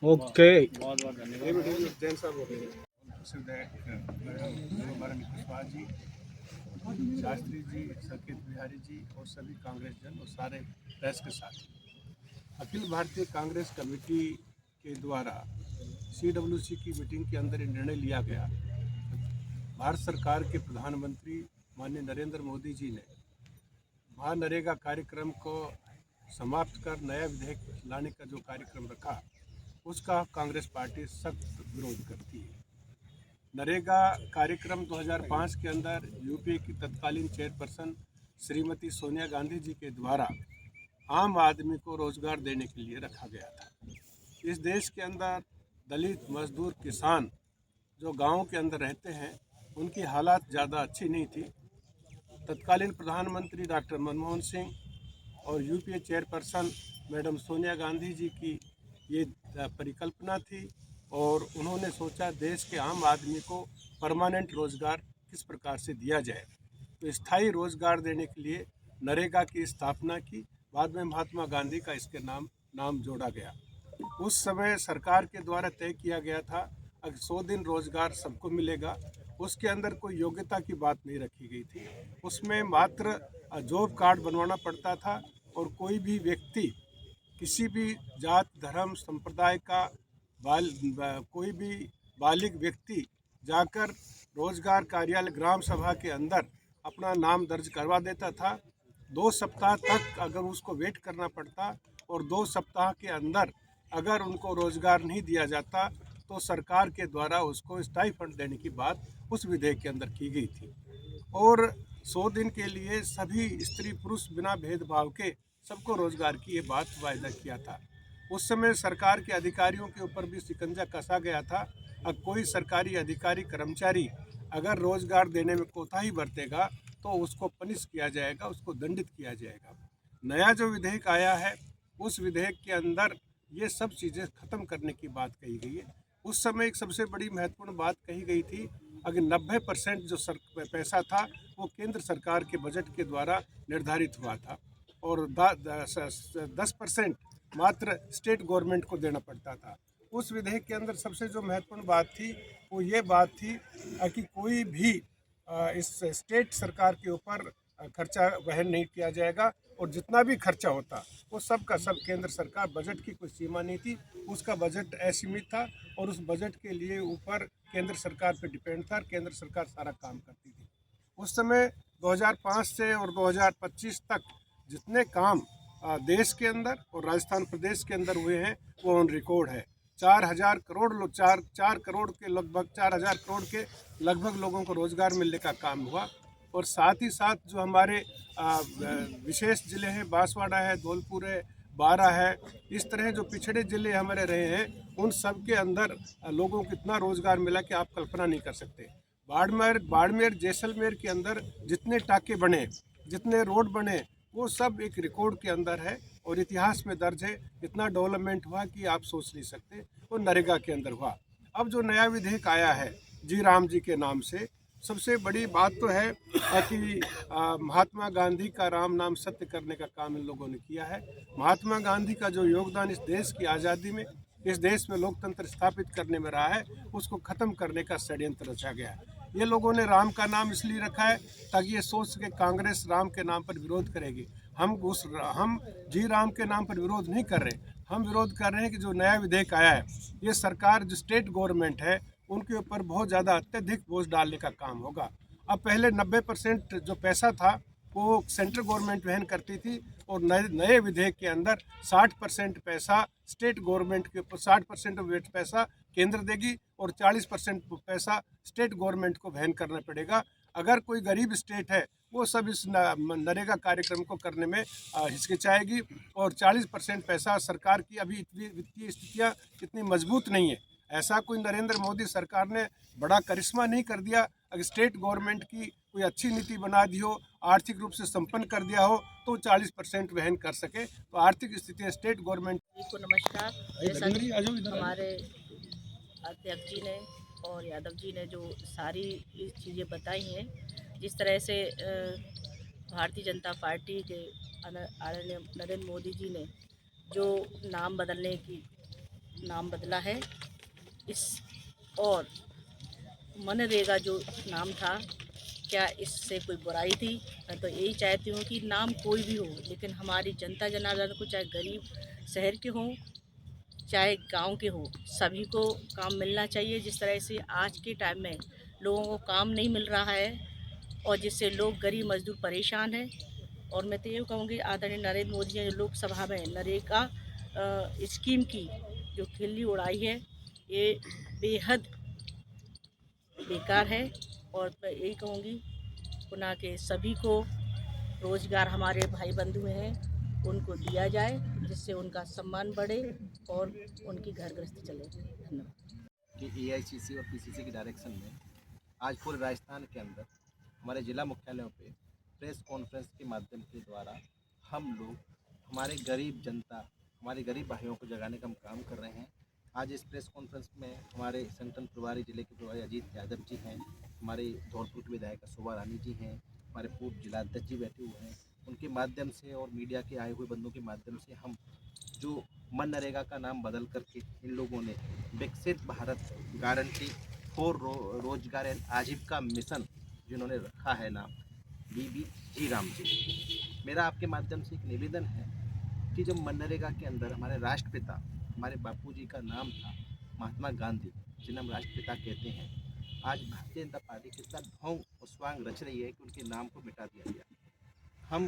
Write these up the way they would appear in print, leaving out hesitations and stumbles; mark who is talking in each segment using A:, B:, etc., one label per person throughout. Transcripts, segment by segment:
A: Okay.
B: बहुत बहुत धन्यवाद। जैन साहब मैडम कुशवाहा जी, शास्त्री जी, संकेत बिहारी जी और सभी कांग्रेस जन और सारे प्रेस के साथ अखिल भारतीय कांग्रेस कमेटी के द्वारा CWC की मीटिंग के अंदर ये निर्णय लिया गया। भारत सरकार के प्रधानमंत्री माननीय नरेंद्र मोदी जी ने महानरेगा कार्यक्रम को समाप्त कर नया विधेयक लाने का जो कार्यक्रम रखा, उसका कांग्रेस पार्टी सख्त विरोध करती है। नरेगा कार्यक्रम 2005 के अंदर यूपीए की तत्कालीन चेयरपर्सन श्रीमती सोनिया गांधी जी के द्वारा आम आदमी को रोजगार देने के लिए रखा गया था। इस देश के अंदर दलित, मजदूर, किसान जो गाँव के अंदर रहते हैं, उनकी हालात ज़्यादा अच्छी नहीं थी। तत्कालीन प्रधानमंत्री डॉक्टर मनमोहन सिंह और UPA chairperson madam Sonia Gandhi ji की ये परिकल्पना थी और उन्होंने सोचा देश के आम आदमी को परमानेंट रोजगार किस प्रकार से दिया जाए। तो स्थायी रोजगार देने के लिए नरेगा की स्थापना की। बाद में महात्मा गांधी का इसके नाम जोड़ा गया। उस समय सरकार के द्वारा तय किया गया था अगर 100 दिन रोजगार सबको मिलेगा। उसके अंदर कोई योग्यता की बात नहीं रखी गई थी। उसमें मात्र जॉब कार्ड बनवाना पड़ता था और कोई भी व्यक्ति किसी भी जात, धर्म, संप्रदाय का कोई भी बालिग व्यक्ति जाकर रोजगार कार्यालय ग्राम सभा के अंदर अपना नाम दर्ज करवा देता था। 2 सप्ताह तक अगर उसको वेट करना पड़ता और 2 सप्ताह के अंदर अगर उनको रोजगार नहीं दिया जाता तो सरकार के द्वारा उसको स्टाइफंड देने की बात उस विधेयक के अंदर की गई थी। और 100 दिन के लिए सभी स्त्री पुरुष बिना भेदभाव के सबको रोजगार की ये बात वायदा किया था। उस समय सरकार के अधिकारियों के ऊपर भी शिकंजा कसा गया था। अब कोई सरकारी अधिकारी, कर्मचारी अगर रोजगार देने में कोताही बरतेगा तो उसको पनिश किया जाएगा, उसको दंडित किया जाएगा। नया जो विधेयक आया है, उस विधेयक के अंदर ये सब चीज़ें खत्म करने की बात कही गई है। उस समय एक सबसे बड़ी महत्वपूर्ण बात कही गई थी, अगर 90% जो पैसा था वो केंद्र सरकार के बजट के द्वारा निर्धारित हुआ था और 10% मात्र स्टेट गवर्नमेंट को देना पड़ता था। उस विधेयक के अंदर सबसे जो महत्वपूर्ण बात थी वो ये बात थी कि कोई भी इस स्टेट सरकार के ऊपर खर्चा वहन नहीं किया जाएगा और जितना भी खर्चा होता वो सब का सब केंद्र सरकार, बजट की कोई सीमा नहीं थी, उसका बजट असीमित था और उस बजट के लिए ऊपर केंद्र सरकार पे डिपेंड था। केंद्र सरकार सारा काम करती थी। उस समय 2005 से और 2025 तक जितने काम देश के अंदर और राजस्थान प्रदेश के अंदर हुए हैं वो ऑन रिकॉर्ड है। 4,000 करोड़ लोग 4 करोड़ के लगभग 4,000 करोड़ के लगभग लोगों को रोजगार मिलने का काम हुआ। और साथ ही साथ जो हमारे विशेष ज़िले हैं, बांसवाड़ा है, धौलपुर है, बारा है, इस तरह जो पिछड़े ज़िले हमारे रहे हैं उन सब के अंदर लोगों को इतना रोज़गार मिला कि आप कल्पना नहीं कर सकते। बाड़मेर जैसलमेर के अंदर जितने टाके बने, जितने रोड बने, वो सब एक रिकॉर्ड के अंदर है और इतिहास में दर्ज है। इतना डेवलपमेंट हुआ कि आप सोच नहीं सकते। वो नरेगा के अंदर हुआ। अब जो नया विधेयक आया है जी राम जी के नाम से, सबसे बड़ी बात तो है कि महात्मा गांधी का राम नाम सत्य करने का काम इन लोगों ने किया है। महात्मा गांधी का जो योगदान इस देश की आज़ादी में, इस देश में लोकतंत्र स्थापित करने में रहा है, उसको ख़त्म करने का षड्यंत्र रचा गया है। ये लोगों ने राम का नाम इसलिए रखा है ताकि ये सोच सके कांग्रेस राम के नाम पर विरोध करेगी। हम जी राम के नाम पर विरोध नहीं कर रहे। हम विरोध कर रहे हैं कि जो नया विधेयक आया है, ये सरकार जो स्टेट गवर्नमेंट है उनके ऊपर बहुत ज़्यादा अत्यधिक बोझ डालने का काम होगा। अब पहले 90% जो पैसा था वो सेंट्रल गवर्नमेंट वहन करती थी और नए विधेयक के अंदर 60% पैसा स्टेट गवर्नमेंट के ऊपर, 60% पैसा केंद्र देगी और 40% पैसा स्टेट गवर्नमेंट को वहन करना पड़ेगा। अगर कोई गरीब स्टेट है वो सब इस नरेगा कार्यक्रम को करने में हिचकिचाएगी और 40% पैसा सरकार की अभी वित्तीय स्थितियाँ इतनी मजबूत नहीं है। ऐसा कोई नरेंद्र मोदी सरकार ने बड़ा करिश्मा नहीं कर दिया। अगर स्टेट गवर्नमेंट की कोई अच्छी नीति बना दी हो, आर्थिक रूप से संपन्न कर दिया हो तो 40% वहन कर सके। तो आर्थिक स्थिति स्टेट गवर्नमेंट
C: को नमस्कार। जैसा कि हमारे अध्यक्ष जी ने और यादव जी ने जो सारी चीज़ें बताई हैं, जिस तरह से भारतीय जनता पार्टी के आदरणीय नरेंद्र मोदी जी ने जो नाम बदला है इस, और मनरेगा जो नाम था, क्या इससे कोई बुराई थी? मैं तो यही चाहती हूँ कि नाम कोई भी हो, लेकिन हमारी जनता जनार्दन को, चाहे गरीब शहर के हों चाहे गांव के हो, सभी को काम मिलना चाहिए। जिस तरह से आज के टाइम में लोगों को काम नहीं मिल रहा है और जिससे लोग गरीब मजदूर परेशान हैं। और मैं तो ये कहूँगी आदरणीय नरेंद्र मोदी जी ने लोकसभा में नरेगा स्कीम की जो खिल्ली उड़ाई है, ये बेहद बेकार है। और मैं यही कहूँगी पुनः के सभी को रोज़गार, हमारे भाई बंधु हैं उनको दिया जाए, जिससे उनका सम्मान बढ़े और उनकी घर गृहस्थी चले। धन्यवाद।
A: कि एआईसीसी और पीसीसी की डायरेक्शन में आज पूरे राजस्थान के अंदर हमारे ज़िला मुख्यालयों पे प्रेस कॉन्फ्रेंस के माध्यम के द्वारा हम लोग हमारे गरीब जनता, हमारे गरीब भाइयों को जगाने का हम काम कर रहे हैं। आज इस प्रेस कॉन्फ्रेंस में हमारे संगठन प्रभारी जिले के प्रभारी अजीत यादव जी हैं, हमारे धौलपुर के विधायक शोभा रानी जी हैं, हमारे पूर्व जिलाध्यक्ष जी बैठे हुए हैं। उनके माध्यम से और मीडिया के आए हुए बंदों के माध्यम से हम जो मनरेगा का नाम बदल करके इन लोगों ने विकसित भारत गारंटी फॉर रोजगार एंड आजीविका मिशन जिन्होंने रखा है नाम, बीबीजी राम जी। मेरा आपके माध्यम से एक निवेदन है कि जब मनरेगा के अंदर हमारे राष्ट्रपिता, हमारे बापूजी का नाम था महात्मा गांधी, जिन्हें हम राष्ट्रपिता कहते हैं, आज भारतीय जनता पार्टी कितना ढोंग और स्वांग रच रही है कि उनके नाम को मिटा दिया गया। हम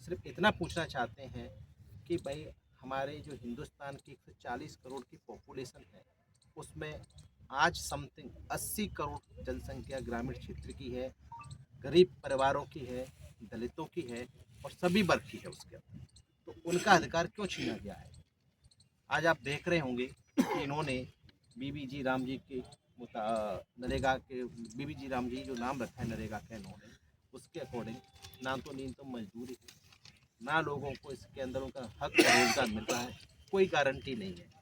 A: सिर्फ इतना पूछना चाहते हैं कि भाई हमारे जो हिंदुस्तान की 140 करोड़ की पॉपुलेशन है, उसमें आज समथिंग 80 करोड़ जनसंख्या ग्रामीण क्षेत्र की है, गरीब परिवारों की है, दलितों की है और सभी वर्ग की है उसके अंदर। तो उनका अधिकार क्यों छीना गया है? आज आप देख रहे होंगे कि इन्होंने बीबीजी राम जी के नरेगा के बीबीजी राम जी जो नाम रखा है नरेगा का, इन्होंने उसके अकॉर्डिंग ना तो न्यूनतम मजदूरी है, ना लोगों को इसके अंदर उनका हक रोजगार मिल रहा है, कोई गारंटी नहीं है।